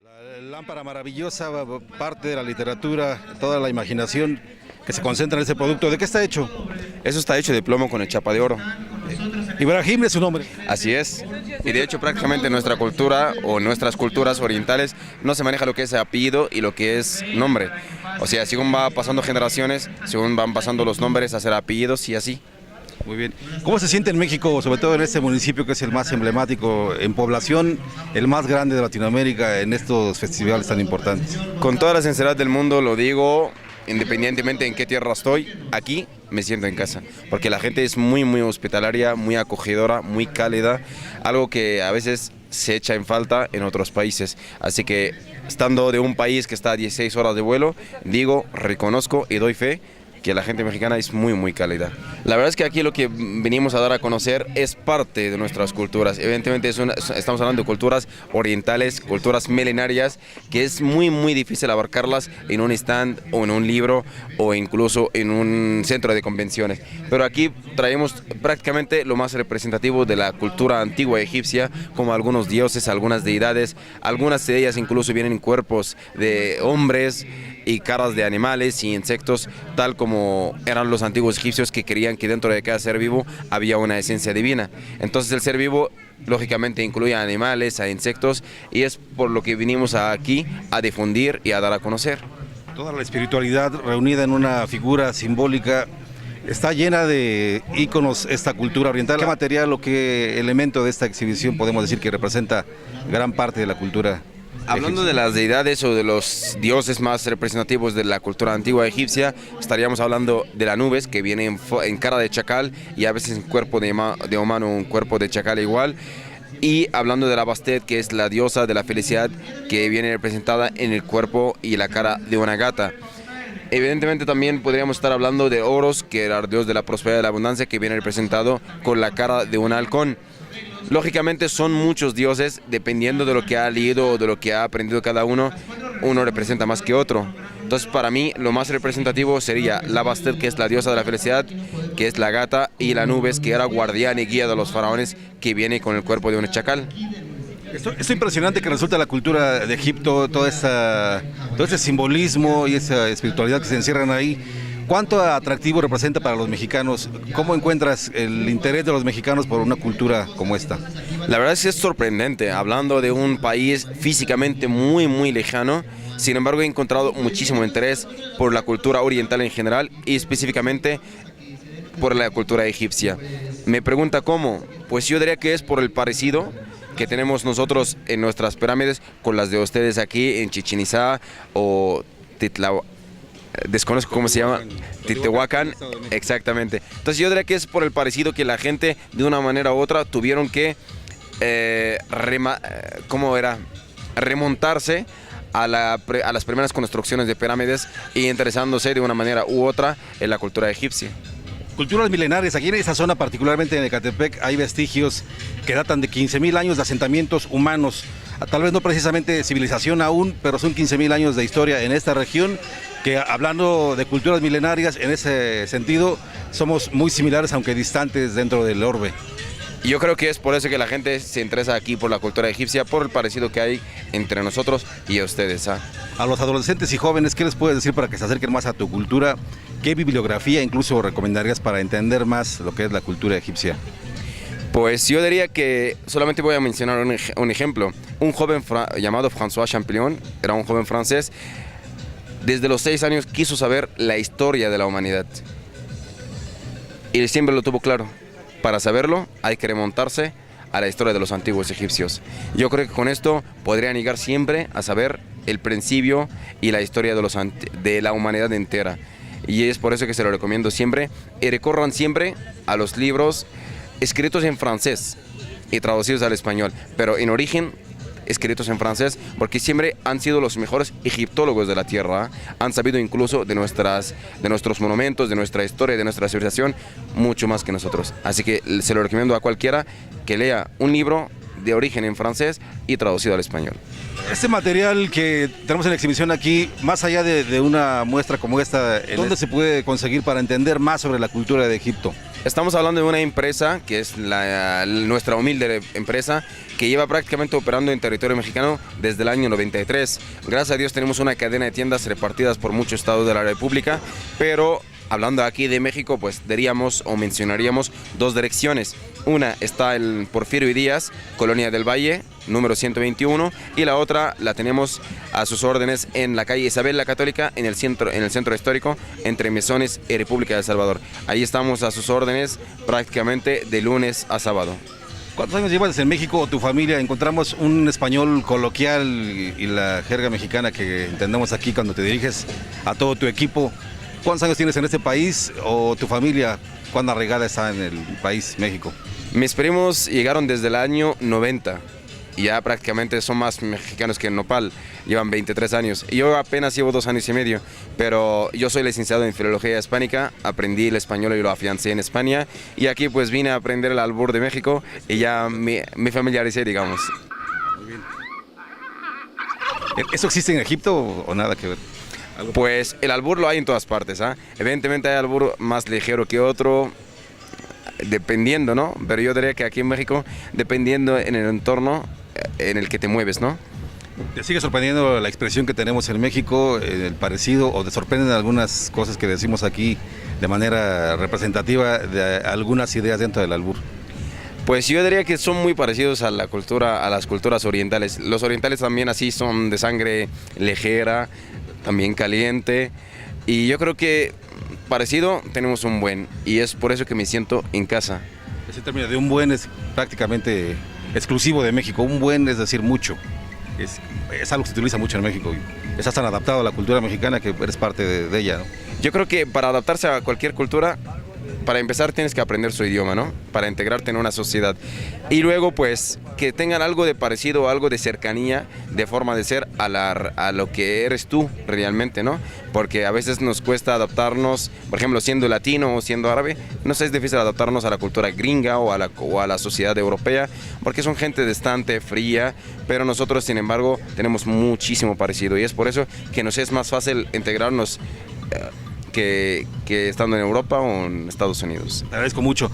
La lámpara maravillosa, parte de la literatura, toda la imaginación que se concentra en ese producto. ¿De qué está hecho? Eso está hecho de plomo con el chapa de oro. Ibrahim es su nombre. Así es. Y de hecho prácticamente en nuestra cultura o nuestras culturas orientales no se maneja lo que es apellido y lo que es nombre. O sea, según va pasando generaciones, según van pasando los nombres a ser apellidos y así. Muy bien. ¿Cómo se siente en México, sobre todo en este municipio que es el más emblemático en población, el más grande de Latinoamérica en estos festivales tan importantes? Con toda la sinceridad del mundo lo digo, independientemente en qué tierra estoy, aquí me siento en casa, porque la gente es muy hospitalaria, muy acogedora, muy cálida, algo que a veces se echa en falta en otros países. Así que estando de un país que está a 16 horas de vuelo, digo, reconozco y doy fe que la gente mexicana es muy cálida. La verdad es que aquí lo que venimos a dar a conocer es parte de nuestras culturas. Evidentemente estamos hablando de culturas orientales, culturas milenarias, que es muy difícil abarcarlas en un stand o en un libro o incluso en un centro de convenciones. Pero aquí traemos prácticamente lo más representativo de la cultura antigua egipcia, como algunos dioses, algunas deidades, algunas de ellas incluso vienen en cuerpos de hombres y caras de animales y insectos, tal como eran los antiguos egipcios que creían que dentro de cada ser vivo había una esencia divina. Entonces el ser vivo lógicamente incluye a animales, a insectos, y es por lo que vinimos aquí a difundir y a dar a conocer. Toda la espiritualidad reunida en una figura simbólica. Está llena de íconos esta cultura oriental. ¿Qué material o qué elemento de esta exhibición podemos decir que representa gran parte de la cultura? Hablando de las deidades o de los dioses más representativos de la cultura antigua egipcia, estaríamos hablando de la nubes, que viene en cara de chacal y a veces en cuerpo de humano, un cuerpo de chacal igual. Y hablando de la Bastet, que es la diosa de la felicidad, que viene representada en el cuerpo y la cara de una gata. Evidentemente también podríamos estar hablando de Horus, que era el dios de la prosperidad y de la abundancia, que viene representado con la cara de un halcón. Lógicamente son muchos dioses, dependiendo de lo que ha leído o de lo que ha aprendido cada uno, uno representa más que otro. Entonces para mí lo más representativo sería la Bastet, que es la diosa de la felicidad, que es la gata, y la Nubes, que era guardián y guía de los faraones, que viene con el cuerpo de un chacal. Es impresionante que resulta la cultura de Egipto, todo ese simbolismo y esa espiritualidad que se encierran ahí. ¿Cuánto atractivo representa para los mexicanos? ¿Cómo encuentras el interés de los mexicanos por una cultura como esta? La verdad es que es sorprendente, hablando de un país físicamente muy lejano. Sin embargo, he encontrado muchísimo interés por la cultura oriental en general y específicamente por la cultura egipcia. Me pregunta cómo, pues yo diría que es por el parecido que tenemos nosotros en nuestras pirámides con las de ustedes aquí en Chichén Itzá o desconozco cómo se llama, Teotihuacán, exactamente. Entonces yo diría que es por el parecido que la gente de una manera u otra tuvieron que remontarse a las primeras construcciones de pirámides y interesándose de una manera u otra en la cultura egipcia. Culturas milenarias, aquí en esa zona, particularmente en Ecatepec, hay vestigios que datan de 15,000 años de asentamientos humanos. Tal vez no precisamente civilización aún, pero son 15,000 años de historia en esta región, que hablando de culturas milenarias, en ese sentido, somos muy similares, aunque distantes dentro del orbe. Y yo creo que es por eso que la gente se interesa aquí por la cultura egipcia, por el parecido que hay entre nosotros y ustedes. A los adolescentes y jóvenes, ¿qué les puedes decir para que se acerquen más a tu cultura? ¿Qué bibliografía incluso recomendarías para entender más lo que es la cultura egipcia? Pues yo diría que solamente voy a mencionar un ejemplo. Un joven llamado François Champollion, era un joven francés, desde los 6 años quiso saber la historia de la humanidad. Y él siempre lo tuvo claro. Para saberlo hay que remontarse a la historia de los antiguos egipcios. Yo creo que con esto podrían llegar siempre a saber el principio y la historia de la humanidad entera. Y es por eso que se lo recomiendo siempre. Y recorran siempre a los libros escritos en francés y traducidos al español, pero en origen escritos en francés, porque siempre han sido los mejores egiptólogos de la tierra. Han sabido incluso de nuestros monumentos, de nuestra historia, de nuestra civilización, mucho más que nosotros. Así que se lo recomiendo a cualquiera que lea un libro de origen en francés y traducido al español. Este material que tenemos en la exhibición aquí, más allá de una muestra como esta, ¿dónde se puede conseguir para entender más sobre la cultura de Egipto? Estamos hablando de una empresa que es nuestra humilde empresa que lleva prácticamente operando en territorio mexicano desde el año 93. Gracias a Dios tenemos una cadena de tiendas repartidas por muchos estados de la República, pero hablando aquí de México, pues diríamos o mencionaríamos dos direcciones. Una está en Porfirio y Díaz, Colonia del Valle, número 121, y la otra la tenemos a sus órdenes en la calle Isabel la Católica, en el centro histórico, entre Mesones y República de El Salvador. Ahí estamos a sus órdenes prácticamente de lunes a sábado. ¿Cuántos años llevas en México o tu familia? Encontramos un español coloquial y la jerga mexicana que entendemos aquí cuando te diriges a todo tu equipo. ¿Cuántos años tienes en este país o tu familia, cuán arraigada está en el país, México? Mis primos llegaron desde el año 90 y ya prácticamente son más mexicanos que en Nopal, llevan 23 años. Y yo apenas llevo 2 años y medio, pero yo soy licenciado en Filología Hispánica, aprendí el español y lo afiancé en España, y aquí pues vine a aprender el albur de México y ya me familiaricé, digamos. Muy bien. ¿Eso existe en Egipto o nada que ver? Pues el albur lo hay en todas partes, ¿ah? Evidentemente hay albur más ligero que otro, dependiendo, ¿no? Pero yo diría que aquí en México, dependiendo en el entorno en el que te mueves, ¿no? ¿Te sigue sorprendiendo la expresión que tenemos en México, el parecido, o te sorprenden algunas cosas que decimos aquí de manera representativa de algunas ideas dentro del albur? Pues yo diría que son muy parecidos a la cultura, a las culturas orientales. Los orientales también así son de sangre ligera, también caliente, y yo creo que parecido tenemos un buen, y es por eso que me siento en casa. Ese término de un buen es prácticamente exclusivo de México. Un buen es decir mucho. Es algo que se utiliza mucho en México. Estás tan adaptado a la cultura mexicana que eres parte de ella, ¿no? Yo creo que para adaptarse a cualquier cultura, para empezar tienes que aprender su idioma, ¿no? Para integrarte en una sociedad. Y luego pues que tengan algo de parecido, algo de cercanía, de forma de ser a lo que eres tú realmente, ¿no? Porque a veces nos cuesta adaptarnos, por ejemplo, siendo latino o siendo árabe, no sé, es difícil adaptarnos a la cultura gringa o a la sociedad europea, porque son gente distante, fría, pero nosotros, sin embargo, tenemos muchísimo parecido, y es por eso que nos es más fácil integrarnos que estando en Europa o en Estados Unidos. Te agradezco mucho.